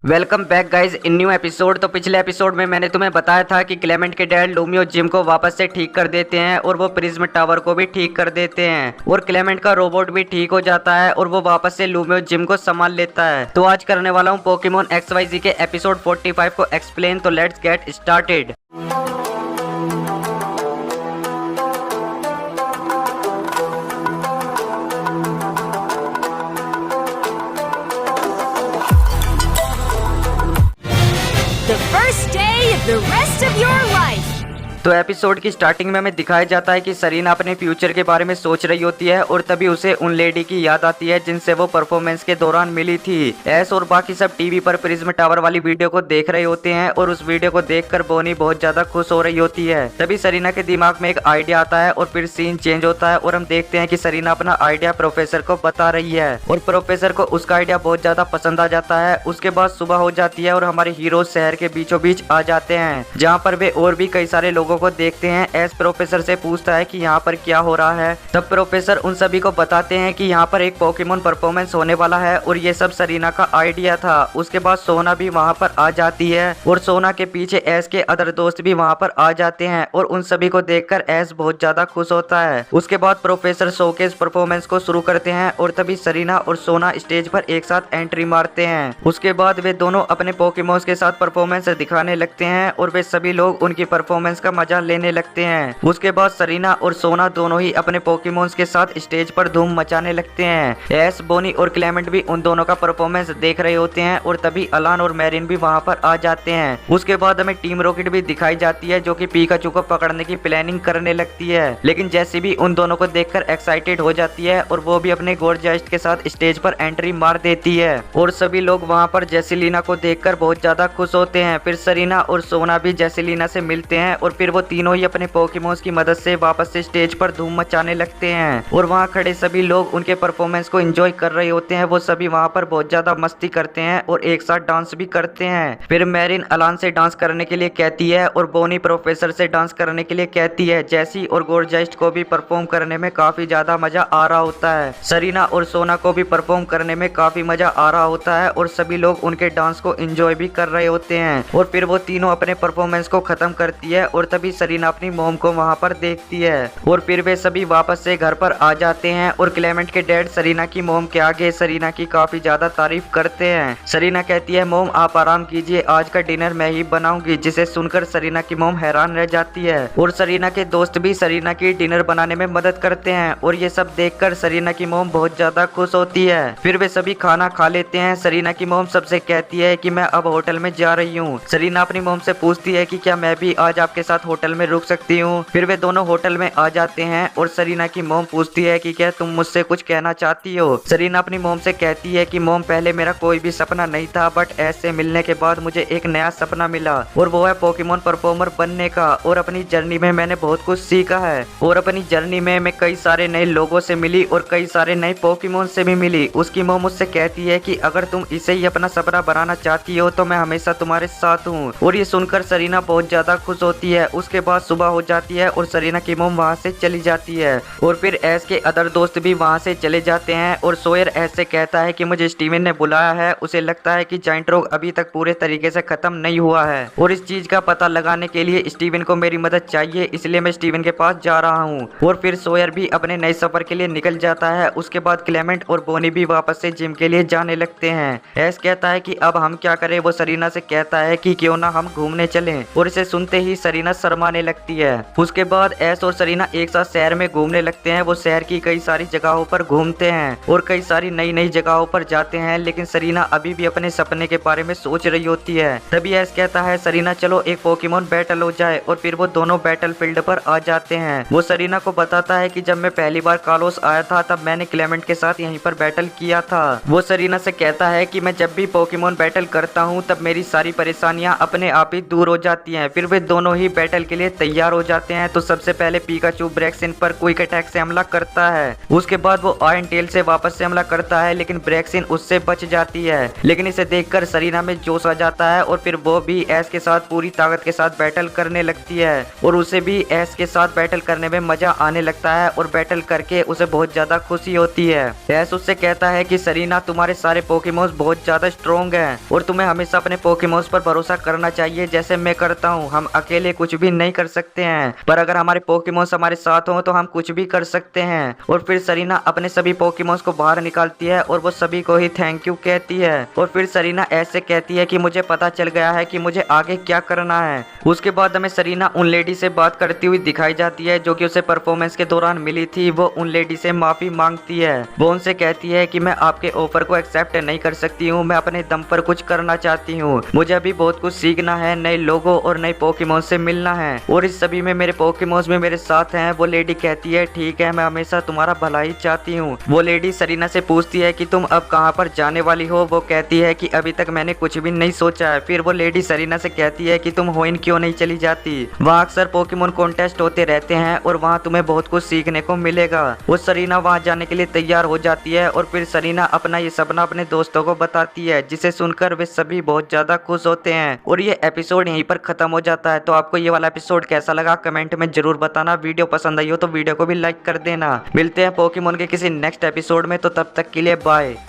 Welcome back guys in new episode. तो पिछले episode में मैंने तुम्हें बताया था कि क्लेमेंट के डैड लूमी और जिम को वापस से ठीक कर देते हैं और वो प्रिज्म टावर को भी ठीक कर देते हैं और क्लेमेंट का रोबोट भी ठीक हो जाता है और वो वापस से लूमी और जिम को संभाल लेता है। तो आज करने वाला हूँ पोकेमोन XYZ के एपिसोड 45 को एक्सप्लेन। तो let's get started. The first day of the rest of your life. तो एपिसोड की स्टार्टिंग में हमें दिखाया जाता है कि सरीना अपने फ्यूचर के बारे में सोच रही होती है और तभी उसे उन लेडी की याद आती है जिनसे वो परफॉर्मेंस के दौरान मिली थी। एस और बाकी सब टीवी पर प्रिज्म टावर वाली वीडियो को देख रहे होते हैं और उस वीडियो को देखकर बोनी बहुत ज्यादा खुश हो रही होती है। तभी सरीना के दिमाग में एक आइडिया आता है और फिर सीन चेंज होता है और हम देखते हैं कि सरीना अपना आइडिया प्रोफेसर को बता रही है और प्रोफेसर को उसका आइडिया बहुत ज्यादा पसंद आ जाता है। उसके बाद सुबह हो जाती है और हमारे हीरो शहर के बीचों बीच आ जाते हैं जहाँ पर वे और भी कई सारे लोगों को देखते हैं। एस प्रोफेसर से पूछता है कि यहाँ पर क्या हो रहा है। तब प्रोफेसर उन सभी को बताते हैं कि यहाँ पर एक पोकेमोन परफॉर्मेंस होने वाला है और ये सब सरीना का आइडिया था। उसके बाद सोना भी वहाँ पर आ जाती है और सोना के पीछे एस के अदर दोस्त भी वहाँ पर आ जाते हैं और उन सभी को देखकर एस बहुत ज्यादा खुश होता है। उसके बाद प्रोफेसर शोकेस परफॉर्मेंस को शुरू करते हैं और तभी सरीना और सोना स्टेज पर एक साथ एंट्री मारते हैं। उसके बाद वे दोनों अपने पोकेमोन्स के साथ परफॉर्मेंस दिखाने लगते हैं और वे सभी लोग उनकी परफॉर्मेंस का मजा लेने लगते हैं। उसके बाद सरीना और सोना दोनों ही अपने पोकेमोन्स के साथ स्टेज पर धूम मचाने लगते हैं। एस, बोनी और क्लेमेंट भी उन दोनों का परफॉर्मेंस देख रहे होते हैं और तभी अलान और मैरिन भी वहां पर आ जाते हैं। उसके बाद हमें टीम रॉकेट भी दिखाई जाती है जो कि पीकाचू को पकड़ने की प्लानिंग करने लगती है, लेकिन जैसे भी उन दोनों को देखकर एक्साइटेड हो जाती है और वो भी अपने गोरजास्ट के साथ स्टेज पर एंट्री मार देती है और सभी लोग वहां पर जेसिलीना को देखकर बहुत ज्यादा खुश होते हैं। फिर सरीना और सोना भी जेसिलीना से मिलते हैं और फिर वो तीनों ही अपने पोकेमोन्स की मदद से वापस से स्टेज पर धूम मचाने लगते हैं और वहां खड़े सभी लोग उनके परफॉर्मेंस को एंजॉय कर रहे होते हैं। वो सभी वहां पर बहुत ज्यादा मस्ती करते हैं और एक साथ डांस भी करते हैं। फिर मैरिन अलान से डांस करने के लिए कहती है और बोनी प्रोफेसर से डांस करने के लिए कहती है। जैसी और गोरजास्ट को भी परफॉर्म करने में काफी ज्यादा मजा आ रहा होता है। सरीना और सोना को भी परफॉर्म करने में काफी मजा आ रहा होता है और सभी लोग उनके डांस को एंजॉय भी कर रहे होते हैं और फिर वो तीनों अपने परफॉर्मेंस को खत्म करती है और तभी सरीना अपनी मोम को वहां पर देखती है और फिर वे सभी वापस से घर पर आ जाते हैं और क्लेमेंट के डैड सरीना की मोम के आगे सरीना की काफी ज्यादा तारीफ करते हैं। सरीना कहती है, मोम आप आराम कीजिए, आज का डिनर मैं ही बनाऊंगी, जिसे सुनकर सरीना की मोम हैरान रह जाती है और सरीना के दोस्त भी सरीना की डिनर बनाने में मदद करते हैं और ये सब देखकर सरीना की मोम बहुत ज्यादा खुश होती है। फिर वे सभी खाना खा लेते हैं। सरीना की मोम सबसे कहती है कि मैं अब होटल में जा रही हूँ। सरीना अपनी मोम से पूछती है कि क्या मैं भी आज आपके साथ होटल में रुक सकती हूँ। फिर वे दोनों होटल में आ जाते हैं और सरीना की मोम पूछती है कि क्या तुम मुझसे कुछ कहना चाहती हो। सरीना अपनी मोम से कहती है कि मोम पहले मेरा कोई भी सपना नहीं था, बट ऐसे मिलने के बाद मुझे एक नया सपना मिला और वो है पोकेमोन परफॉर्मर बनने का और अपनी जर्नी में मैंने बहुत कुछ सीखा है और अपनी जर्नी में मैं कई सारे नए लोगों से मिली और कई सारे नए पोकेमोन से भी मिली। उसकी मोम मुझसे कहती है कि अगर तुम इसे ही अपना सपना बनाना चाहती हो तो मैं हमेशा तुम्हारे साथ हूँ और ये सुनकर सरीना बहुत ज्यादा खुश होती है। उसके बाद सुबह हो जाती है और सरीना की मोम वहाँ से चली जाती है और फिर एस के अदर दोस्त भी वहाँ से चले जाते हैं और सोयर एस से कहता है कि मुझे स्टीवन ने बुलाया है, उसे लगता है कि जाइंट रोग अभी तक पूरे तरीके से खत्म नहीं हुआ है और इस चीज का पता लगाने के लिए स्टीवन को मेरी मदद चाहिए, इसलिए मैं स्टीवन के पास जा रहा हूँ। और फिर सोयर भी अपने नए सफर के लिए निकल जाता है। उसके बाद क्लेमेंट और बोनी भी वापस से जिम के लिए जाने लगते हैं। एस कहता है कि अब हम क्या करें। वो सरीना से कहता है कि क्यों ना हम घूमने चलें और इसे सुनते ही सरीना शर्माने लगती है। उसके बाद एस और सरीना एक साथ शहर में घूमने लगते हैं। वो शहर की कई सारी जगहों पर घूमते हैं और कई सारी नई नई जगहों पर जाते हैं, लेकिन सरीना अभी भी अपने सपने के बारे में सोच रही होती है। तभी एस कहता है, सरीना चलो एक पोकेमोन बैटल हो जाए और फिर वो दोनों बैटल फील्ड पर आ जाते हैं। वो सरीना को बताता है कि जब मैं पहली बार कालोस आया था तब मैंने क्लेमेंट के साथ यहीं पर बैटल किया था। वो सरीना से कहता है कि मैं जब भी पोकेमोन बैटल करता हूँ तब मेरी सारी परेशानियां अपने आप ही दूर हो जाती हैं। फिर वे दोनों ही बैटल बैटल के लिए तैयार हो जाते हैं। तो सबसे पहले पिकाचू ब्रेक्सिन पर क्विक अटैक से हमला करता है। उसके बाद वो आयरन टेल से वापस से हमला करता है, लेकिन ब्रेक्सिन उससे बच जाती है। लेकिन इसे देखकर सरीना में जोश आ जाता है और फिर वो भी ऐश के साथ पूरी ताकत के साथ बैटल करने लगती है और उसे भी ऐश के साथ बैटल करने में मजा आने लगता है और बैटल करके उसे बहुत ज्यादा खुशी होती है। ऐश उससे कहता है कि सरीना, तुम्हारे सारे पोकेमोन्स बहुत ज्यादा स्ट्रॉन्ग हैं और तुम्हें हमेशा अपने पोकेमोन्स पर भरोसा करना चाहिए जैसे मैं करता हूँ। हम अकेले कुछ भी नहीं कर सकते हैं, पर अगर हमारे पोकेमोन्स हमारे साथ हो तो हम कुछ भी कर सकते हैं। और फिर सरीना अपने सभी पोकेमोन्स को बाहर निकालती है और वो सभी को ही थैंक यू कहती है। और फिर सरीना ऐसे कहती है कि मुझे पता चल गया है कि मुझे आगे क्या करना है। उसके बाद हमें सरीना उन लेडी से बात करती हुई दिखाई जाती है जो कि उसे परफॉर्मेंस के दौरान मिली थी। वो उन लेडी से माफी मांगती है। वो उनसे कहती है कि मैं आपके ऑफर को एक्सेप्ट नहीं कर सकती हूँ, मैं अपने दम पर कुछ करना चाहती हूँ। मुझे अभी बहुत कुछ सीखना है, नए लोगों और नए पोकेमोन से मिलना है और इस सभी में मेरे पोकेमोन्स में मेरे साथ हैं। वो लेडी कहती है ठीक है, मैं हमेशा तुम्हारा भला ही चाहती हूँ। वो लेडी सरीना से पूछती है कि तुम अब कहाँ पर जाने वाली हो। वो कहती है कि अभी तक मैंने कुछ भी नहीं सोचा है। फिर वो लेडी सरीना से कहती है कि तुम होइन क्यों नहीं चली जाती, वहाँ अक्सर पोकेमोन कॉन्टेस्ट होते रहते हैं और वहाँ तुम्हें बहुत कुछ सीखने को मिलेगा। वो सरीना वहाँ जाने के लिए तैयार हो जाती है और फिर सरीना अपना ये सपना अपने दोस्तों को बताती है, जिसे सुनकर वे सभी बहुत ज्यादा खुश होते हैं और ये एपिसोड यहीं पर खत्म हो जाता है। तो आपको ये वाला एपिसोड कैसा लगा कमेंट में जरूर बताना। वीडियो पसंद आई हो तो वीडियो को भी लाइक कर देना। मिलते हैं पोकेमोन के किसी नेक्स्ट एपिसोड में, तो तब तक के लिए बाय।